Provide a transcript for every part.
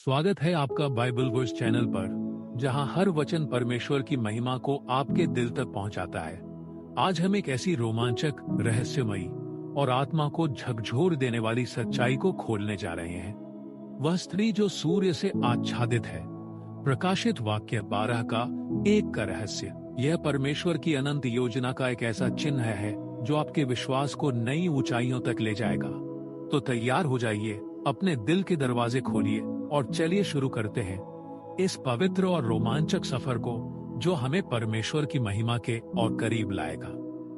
स्वागत है आपका बाइबल वर्स चैनल पर, जहां हर वचन परमेश्वर की महिमा को आपके दिल तक पहुंचाता है। आज हम एक ऐसी रोमांचक, रहस्यमयी और आत्मा को झकझोर देने वाली सच्चाई को खोलने जा रहे हैं। वह स्त्री जो सूर्य से आच्छादित है। प्रकाशित वाक्य 12 का 1 का रहस्य। यह परमेश्वर की अनंत योजना का एक ऐसा चिन्ह है जो आपके विश्वास को नई ऊंचाइयों तक ले जाएगा। तो तैयार हो जाइए, अपने दिल के दरवाजे खोलिए और चलिए शुरू करते हैं इस पवित्र और रोमांचक सफर को, जो हमें परमेश्वर की महिमा के और करीब लाएगा।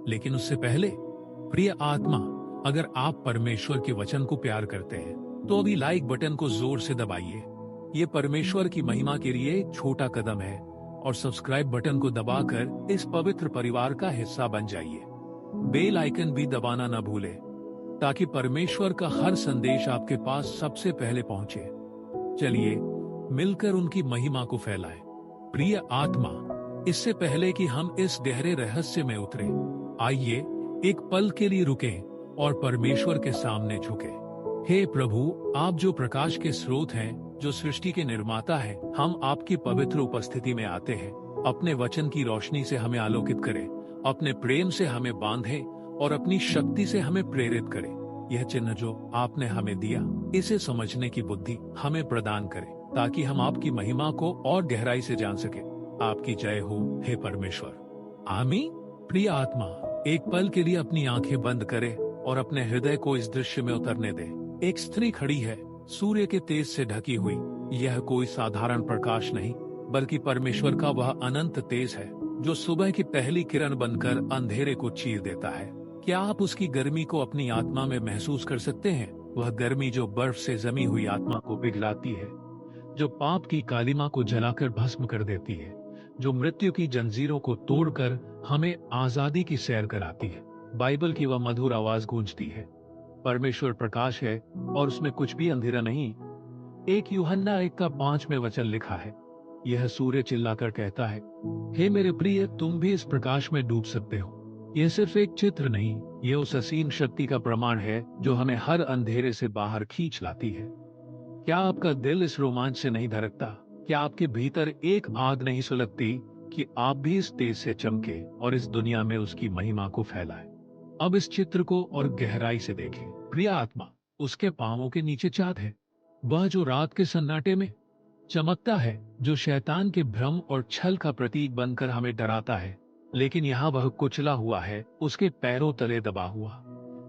लेकिन उससे पहले, प्रिय आत्मा, अगर आप परमेश्वर के वचन को प्यार करते हैं तो अभी लाइक बटन को जोर से दबाइए। ये परमेश्वर की महिमा के लिए एक छोटा कदम है, और सब्सक्राइब बटन को दबाकर इस पवित्र परिवार का हिस्सा बन जाइए। बेल आइकन भी दबाना न भूलें, ताकि परमेश्वर का हर संदेश आपके पास सबसे पहले पहुंचे। चलिए मिलकर उनकी महिमा को फैलाएं। प्रिय आत्मा, इससे पहले कि हम इस गहरे रहस्य में उतरे, आइए एक पल के लिए रुकें और परमेश्वर के सामने झुकें। हे प्रभु, आप जो प्रकाश के स्रोत हैं, जो सृष्टि के निर्माता हैं, हम आपकी पवित्र उपस्थिति में आते हैं। अपने वचन की रोशनी से हमें आलोकित करें, अपने प्रेम से हमें बांधे और अपनी शक्ति से हमें प्रेरित करें। यह चिन्ह जो आपने हमें दिया, इसे समझने की बुद्धि हमें प्रदान करें, ताकि हम आपकी महिमा को और गहराई से जान सके। आपकी जय हो, हे परमेश्वर। आमीन। प्रिय आत्मा, एक पल के लिए अपनी आंखें बंद करें और अपने हृदय को इस दृश्य में उतरने दें। एक स्त्री खड़ी है, सूर्य के तेज से ढकी हुई। यह कोई साधारण प्रकाश नहीं, बल्कि परमेश्वर का वह अनंत तेज है जो सुबह की पहली किरण बनकर अंधेरे को चीर देता है। क्या आप उसकी गर्मी को अपनी आत्मा में महसूस कर सकते हैं? वह गर्मी जो बर्फ से जमी हुई आत्मा को पिघलाती है, जो पाप की कालिमा को जलाकर भस्म कर देती है, जो मृत्यु की जंजीरों को तोड़कर हमें आजादी की सैर कराती है। बाइबल की वह मधुर आवाज गूंजती है, परमेश्वर प्रकाश है और उसमें कुछ भी अंधेरा नहीं। 1 यूहन्ना 1 का 5 में वचन लिखा है, यह सूर्य चिल्लाकर कहता है, हे मेरे प्रिय, तुम भी इस प्रकाश में डूब सकते हो। यह सिर्फ एक चित्र नहीं, यह उस असीम शक्ति का प्रमाण है जो हमें हर अंधेरे से बाहर खींच लाती है। क्या आपका दिल इस रोमांच से नहीं धड़कता? क्या आपके भीतर एक आग नहीं सुलगती कि आप भी इस तेज से चमके और इस दुनिया में उसकी महिमा को फैलाएं? अब इस चित्र को और गहराई से देखें। प्रिय आत्मा, उसके पांवों के नीचे चाँद है, वह जो रात के सन्नाटे में चमकता है, जो शैतान के भ्रम और छल का प्रतीक बनकर हमें डराता है। लेकिन यहाँ वह कुचला हुआ है, उसके पैरों तले दबा हुआ।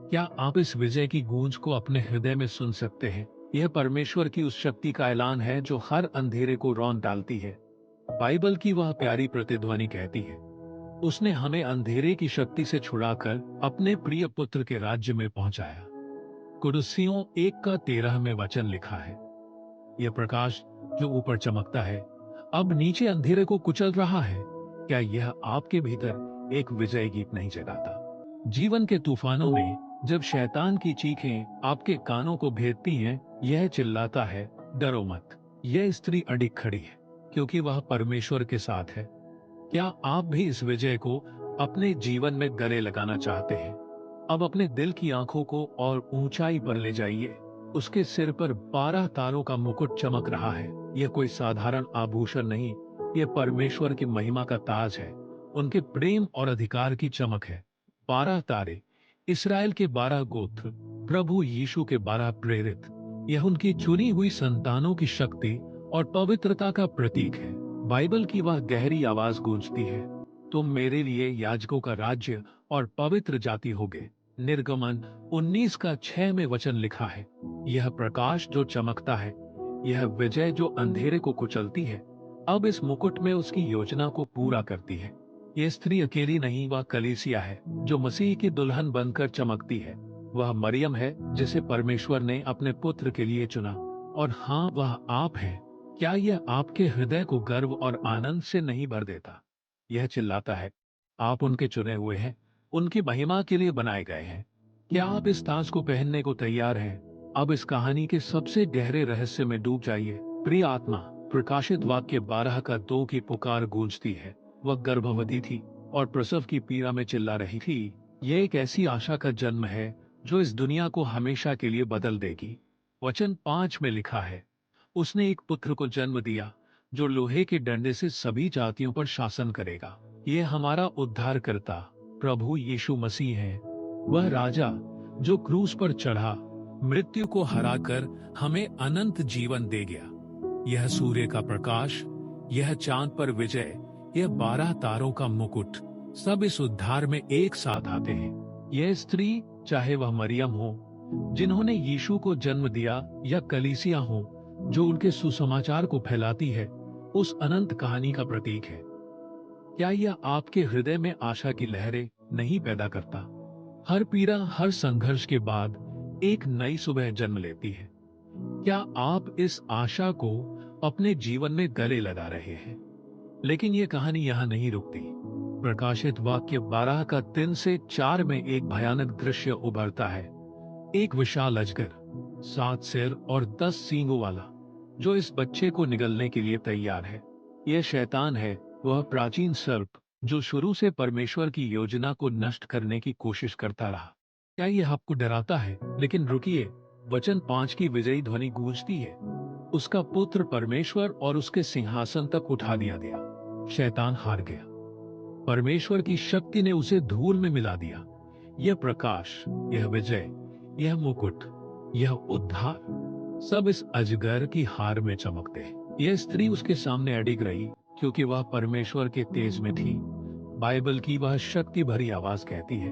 क्या आप इस विजय की गूंज को अपने हृदय में सुन सकते हैं? यह परमेश्वर की उस शक्ति का ऐलान है जो हर अंधेरे को रौंद डालती है। बाइबल की वह प्यारी प्रतिध्वनि कहती है, उसने हमें अंधेरे की शक्ति से छुड़ाकर अपने प्रिय पुत्र के राज्य में पहुंचाया। कुलुस्सियों 1 का 13 में वचन लिखा है, यह प्रकाश जो ऊपर चमकता है, अब नीचे अंधेरे को कुचल रहा है। क्या यह आपके भीतर एक विजय गीत नहीं जगाता? जीवन के तूफानों में जब शैतान की चीखें आपके कानों को भेदती हैं, यह चिल्लाता है, डरो मत। यह स्त्री अडिग खड़ी है, क्योंकि वह परमेश्वर के साथ है। क्या आप भी इस विजय को अपने जीवन में गले लगाना चाहते हैं? अब अपने दिल की आंखों को और ऊंचाई पर ले जाइए। उसके सिर पर 12 तारों का मुकुट चमक रहा है। यह कोई साधारण आभूषण नहीं, यह परमेश्वर की महिमा का ताज है। उनके प्रेम और अधिकार की चमक है। 12 तारे, इसराइल के 12 गोत्र, प्रभु यीशु के 12 प्रेरित। यह उनकी चुनी हुई संतानों की शक्ति और पवित्रता का प्रतीक है। बाइबल की वह गहरी आवाज गूंजती है, तुम मेरे लिए याजकों का राज्य और पवित्र जाति होगे। निर्गमन 19 का 6 में वचन लिखा है, यह प्रकाश जो चमकता है, यह विजय जो अंधेरे को कुचलती है, अब इस मुकुट में उसकी योजना को पूरा करती है। यह स्त्री अकेली नहीं, वह कलीसिया है जो मसीह की दुल्हन बनकर चमकती है। वह मरियम है जिसे परमेश्वर ने अपने पुत्र के लिए चुना, और हाँ, वह आप है। क्या यह आपके हृदय को गर्व और आनंद से नहीं भर देता? यह चिल्लाता है, आप उनके चुने हुए हैं, उनकी महिमा के लिए बनाए गए हैं। क्या आप इस ताज को पहनने को तैयार हैं? अब इस कहानी के सबसे गहरे रहस्य में डूब जाइए। प्रिय आत्मा, प्रकाशित वाक्य 12 का 2 की पुकार गूंजती है। वह गर्भवती थी और प्रसव की पीड़ा में चिल्ला रही थी। यह एक ऐसी आशा का जन्म है जो इस दुनिया को हमेशा के लिए बदल देगी। वचन 5 में लिखा है, उसने एक पुत्र को जन्म दिया जो लोहे के डंडे से सभी जातियों पर शासन करेगा। यह हमारा उद्धारकर्ता प्रभु यीशु मसीह है, वह राजा जो क्रूस पर चढ़ा, मृत्यु को हराकर हमें अनंत जीवन दे गया। यह सूर्य का प्रकाश, यह चांद पर विजय, यह 12 तारों का मुकुट, सब इस उद्धार में एक साथ आते हैं। यह स्त्री, चाहे वह मरियम हो जिन्होंने यीशु को जन्म दिया, या कलीसिया हो जो उनके सुसमाचार को फैलाती है, उस अनंत कहानी का प्रतीक है। क्या यह आपके हृदय में आशा की लहरें नहीं पैदा करता? हर पीड़ा, हर संघर्ष के बाद एक नई सुबह जन्म लेती है। क्या आप इस आशा को अपने जीवन में गले लगा रहे हैं? लेकिन यह कहानी यहां नहीं रुकती। प्रकाशित वाक्य 12 का 3 से 4 में एक भयानक दृश्य उभरता है। एक विशाल अजगर, 7 सिर और 10 सींगों वाला, जो इस बच्चे को निगलने के लिए तैयार है। यह शैतान है, वह प्राचीन सर्प जो शुरू से परमेश्वर की योजना को नष्ट करने की कोशिश करता रहा। क्या यह आपको डराता है? लेकिन रुकिए, वचन 5 की विजयी ध्वनि गूंजती है। उसका पुत्र परमेश्वर और उसके सिंहासन तक उठा दिया गया। शैतान हार गया। परमेश्वर की शक्ति ने उसे धूल में मिला दिया। यह प्रकाश, यह विजय, यह मुकुट, यह उद्धार, सब इस अजगर की हार में चमकते हैं। यह स्त्री उसके सामने अडिग रही क्योंकि वह परमेश्वर के तेज में थी। बाइबल की वह शक्ति भरी आवाज कहती है,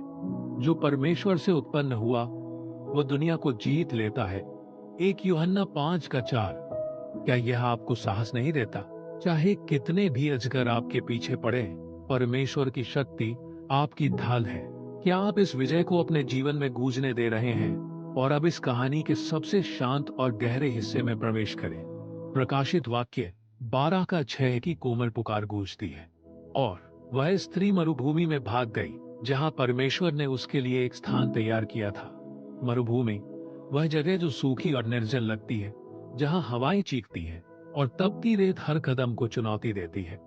जो परमेश्वर से उत्पन्न हुआ वह दुनिया को जीत लेता है। 1 यूहन्ना 5 का 4। क्या यह आपको साहस नहीं देता? चाहे कितने भी अजगर आपके पीछे पड़े, परमेश्वर की शक्ति आपकी ढाल है। क्या आप इस विजय को अपने जीवन में गूंजने दे रहे हैं? और अब इस कहानी के सबसे शांत और गहरे हिस्से में प्रवेश करें। प्रकाशित वाक्य 12 का 6 की कोमल पुकार गूंजती है, और वह स्त्री मरुभूमि में भाग गई जहां परमेश्वर ने उसके लिए एक स्थान तैयार किया था। मरुभूमि, वह जगह जो सूखी और निर्जल लगती है, जहां हवाएं चीखती हैं और तपती रेत हर कदम को चुनौती देती है।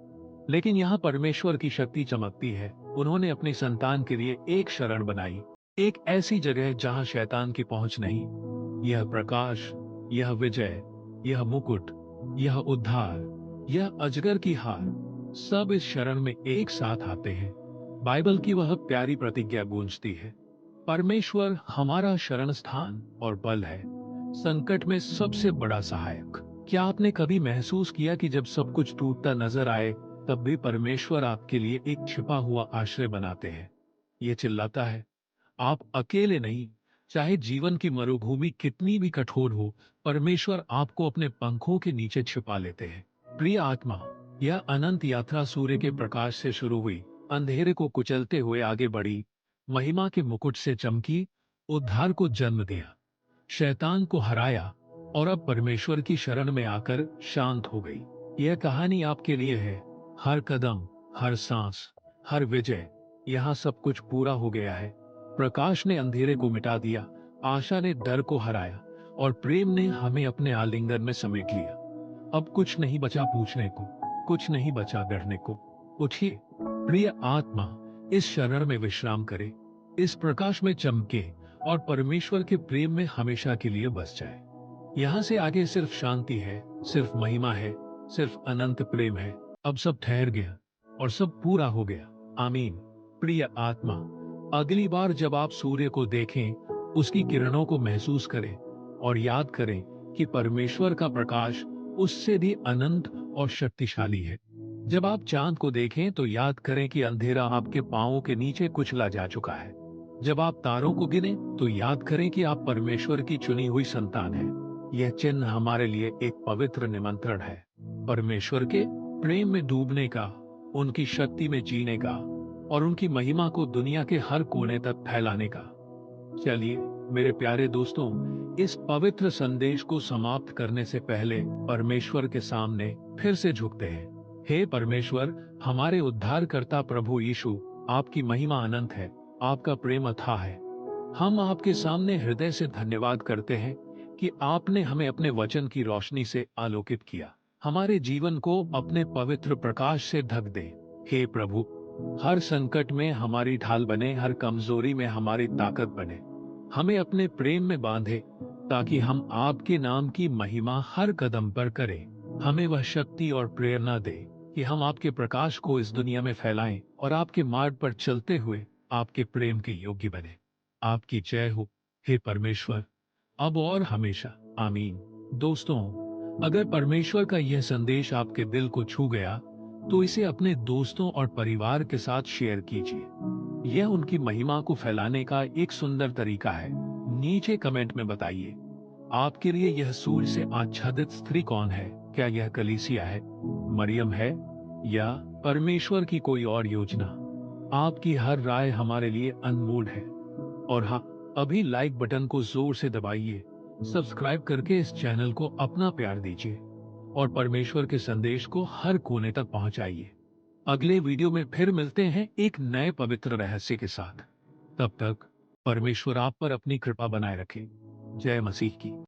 लेकिन यहाँ परमेश्वर की शक्ति चमकती है। उन्होंने अपनी संतान के लिए एक शरण बनाई, एक ऐसी जगह जहां शैतान की पहुंच नहीं। यह प्रकाश, यह विजय, यह मुकुट, यह उद्धार, यह अजगर की हार, सब इस शरण में एक साथ आते हैं। बाइबल की वह प्यारी प्रतिज्ञा गूंजती है, परमेश्वर हमारा शरण स्थान और बल है, संकट में सबसे बड़ा सहायक। क्या आपने कभी महसूस किया कि जब सब कुछ टूटता नजर आए, तब भी परमेश्वर आपके लिए एक छिपा हुआ आश्रय बनाते हैं? ये चिल्लाता है, आप अकेले नहीं। चाहे जीवन की मरुभूमि कितनी भी कठोर हो, परमेश्वर आपको अपने पंखों के नीचे छिपा लेते हैं। प्रिय आत्मा, यह अनंत यात्रा सूर्य के प्रकाश से शुरू हुई, अंधेरे को कुचलते हुए आगे बढ़ी, महिमा के मुकुट से चमकी, उद्धार को जन्म दिया, शैतान को हराया, और अब परमेश्वर की शरण में आकर शांत हो गई। यह कहानी आपके लिए है। हर कदम, हर सांस, हर विजय, यहाँ सब कुछ पूरा हो गया है। प्रकाश ने अंधेरे को मिटा दिया, आशा ने डर को हराया, और प्रेम ने हमें अपने आलिंगन में समेट लिया। अब कुछ नहीं बचा पूछने को, कुछ नहीं बचा डरने को। उठिए प्रिय आत्मा, इस शरण में विश्राम करे, इस प्रकाश में चमके, और परमेश्वर के प्रेम में हमेशा के लिए बस जाए। यहाँ से आगे सिर्फ शांति है, सिर्फ महिमा है, सिर्फ अनंत प्रेम है। अब सब ठहर गया और सब पूरा हो गया। आमीन। प्रिय आत्मा, अगली बार जब आप सूर्य को देखें, उसकी किरणों को महसूस करें और याद करें कि परमेश्वर का प्रकाश उससे भी अनंत और शक्तिशाली है। जब आप चांद को देखें तो याद करें कि अंधेरा आपके पांवों के नीचे कुचला जा चुका है। जब आप तारों को गिने तो याद करें कि आप परमेश्वर की चुनी हुई संतान हैं। यह चिन्ह हमारे लिए एक पवित्र निमंत्रण है, परमेश्वर के प्रेम में डूबने का, उनकी शक्ति में जीने का, और उनकी महिमा को दुनिया के हर कोने तक फैलाने का। चलिए मेरे प्यारे दोस्तों, इस पवित्र संदेश को समाप्त करने से पहले परमेश्वर के सामने फिर से झुकते हैं। हे परमेश्वर, हमारे उद्धारकर्ता प्रभु यीशु, आपकी महिमा अनंत है, आपका प्रेम अथाह है। हम आपके सामने हृदय से धन्यवाद करते हैं कि आपने हमें अपने वचन की रोशनी से आलोकित किया, हमारे जीवन को अपने पवित्र प्रकाश से ढक दे। हे प्रभु, हर संकट में हमारी ढाल बने, हर कमजोरी में हमारी ताकत बने, हमें अपने प्रेम में बांधे, ताकि हम आपके नाम की महिमा हर कदम पर करें। हमें वह शक्ति और प्रेरणा दे कि हम आपके प्रकाश को इस दुनिया में फैलाएं और आपके मार्ग पर चलते हुए आपके प्रेम के योग्य बने। आपकी जय हो, हे परमेश्वर, अब और हमेशा। आमीन। दोस्तों, अगर परमेश्वर का यह संदेश आपके दिल को छू गया, तो इसे अपने दोस्तों और परिवार के साथ शेयर कीजिए। यह उनकी महिमा को फैलाने का एक सुंदर तरीका है। नीचे कमेंट में बताइए, आपके लिए यह सूर्य से आच्छादित स्त्री कौन है? क्या यह कलीसिया है, मरियम है, या परमेश्वर की कोई और योजना? आपकी हर राय हमारे लिए अनमोल है। और हाँ, अभी लाइक बटन को जोर से दबाइए, सब्सक्राइब करके इस चैनल को अपना प्यार दीजिए और परमेश्वर के संदेश को हर कोने तक पहुंचाइए। अगले वीडियो में फिर मिलते हैं एक नए पवित्र रहस्य के साथ। तब तक परमेश्वर आप पर अपनी कृपा बनाए रखे। जय मसीह की।